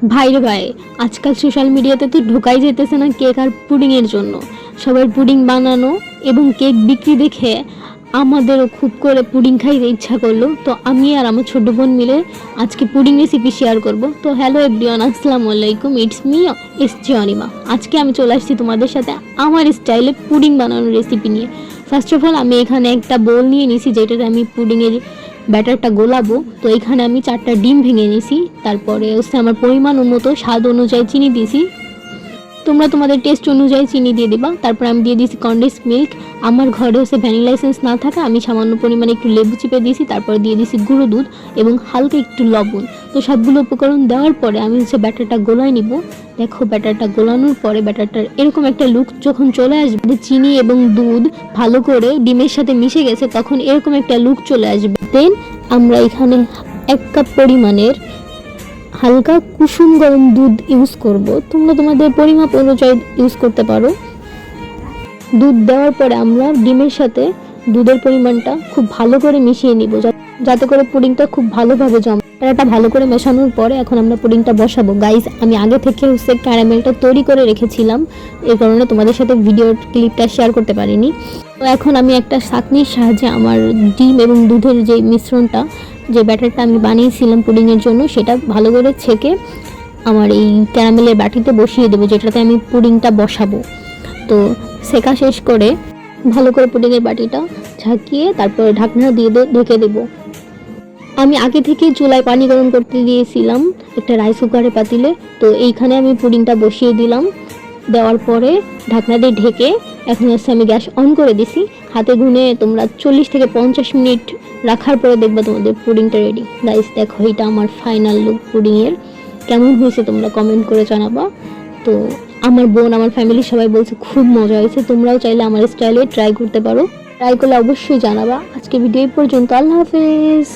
ভাই রে ভাই, আজকাল সোশ্যাল মিডিয়াতে তো ঢোকাই যেতেছে না কেক আর পুডিং এর জন্য। সবার পুডিং বানানো এবং কেক বিক্রি দেখে আমাদেরও খুব করে পুডিং খাইতে ইচ্ছা করলো। তো আমি আর আমার ছোট বোন মিলে আজকে পুডিং রেসিপি শেয়ার করব। তো হ্যালো এভরিওয়ান, আসসালামু আলাইকুম, ইটস মি এসজি অনিমা। আজকে আমি চলে আসছি তোমাদের সাথে আমার স্টাইলে পুডিং বানানোর রেসিপি নিয়ে। ফার্স্ট অফ অল আমি এখানে একটা বোল নিয়ে নিছি যেটাতে আমি পুডিংয়ের ব্যাটারটা গোলাবো। তো এখানে আমি 4টা ডিম ভেঙে নিয়েছি, তারপরে হচ্ছে আমার পরিমাণ মতো স্বাদ অনুযায়ী চিনি দিয়েছি। তোমরা তোমাদের টেস্ট অনুযায়ী চিনি দিয়ে দিবা। তারপর আমি দিয়ে দিয়েছি কনডেন্স মিল্ক। আমার ঘরে হচ্ছে ভ্যানিলা এসেন্স না থাকা আমি সামান্য পরিমাণে একটু লেবু চিপে দিয়েছি। তারপরে দিয়ে দিয়েছি গুঁড়ো দুধ এবং হালকা একটু লবণ। তো সবগুলো উপকরণ দেওয়ার পরে আমি হচ্ছে ব্যাটারটা গোলায় নিব। দেখো ব্যাটারটা গোলানোর পরে ব্যাটারটার এরকম একটা লুক যখন চলে আসবে, চিনি এবং দুধ ভালো করে ডিমের সাথে মিশে গেছে, তখন এরকম একটা লুক চলে আসবে। দেন আমরা এখানে 1 কাপ পরিমাণের হালকা কুসুম গরম দুধ ইউজ করব। তোমরা তোমাদের পরিমাপ অনুযায়ী ইউজ করতে পারো। দুধ দেওয়ার পরে আমরা ডিমের সাথে দুধের পরিমাণটা খুব ভালো করে মিশিয়ে নিব, যাতে করে পুডিংটা খুব ভালোভাবে জমে। এটা ভালো করে মেশানোর পরে এখন আমরা পুডিংটা বসাবো। গাইস, আমি আগে থেকে হচ্ছে ক্যারামেলটা তৈরি করে রেখেছিলাম, এই কারণে তোমাদের সাথে ভিডিওর ক্লিপটা শেয়ার করতে পারিনি। তো এখন আমি একটা ছাঁকনির সাহায্যে আমার ডিম এবং দুধের যে মিশ্রণটা, যে ব্যাটারটা আমি বানিয়েছিলাম পুডিংয়ের জন্য, সেটা ভালো করে ছেঁকে আমার এই ক্যারামেলের বাটিতে বসিয়ে দেবো, যেটাতে আমি পুডিংটা বসাবো। তো ছেঁকা শেষ করে ভালো করে পুডিংয়ের বাটিটা ঝাঁকিয়ে তারপরে ঢাকনা দিয়ে ঢেকে দেবো। আমি আগে থেকে চুলায় পানি গরম করতে দিয়েছিলাম একটা রাইস কুকারের পাতিলে। তো এইখানে আমি পুডিংটা বসিয়ে দিলাম। দেওয়ার পরে ঢাকনা দিয়ে ঢেকে এখন হচ্ছে আমি গ্যাস অন করে দিছি। হাতে গুনে তোমরা 40 থেকে 50 মিনিট রাখার পরে দেখবা তোমাদের পুডিংটা রেডি। গাইস দেখো, এটা আমার ফাইনাল লুক পুডিংয়ের। কেমন হয়েছে তোমরা কমেন্ট করে জানাবা। তো আমার বোন, আমার ফ্যামিলি সবাই বলছে খুব মজা হয়েছে। তোমরাও চাইলে আমার স্টাইলে ট্রাই করতে পারো। ট্রাই করলে অবশ্যই জানাবা। আজকে ভিডিও এই পর্যন্ত। আল্লাহ হাফেজ।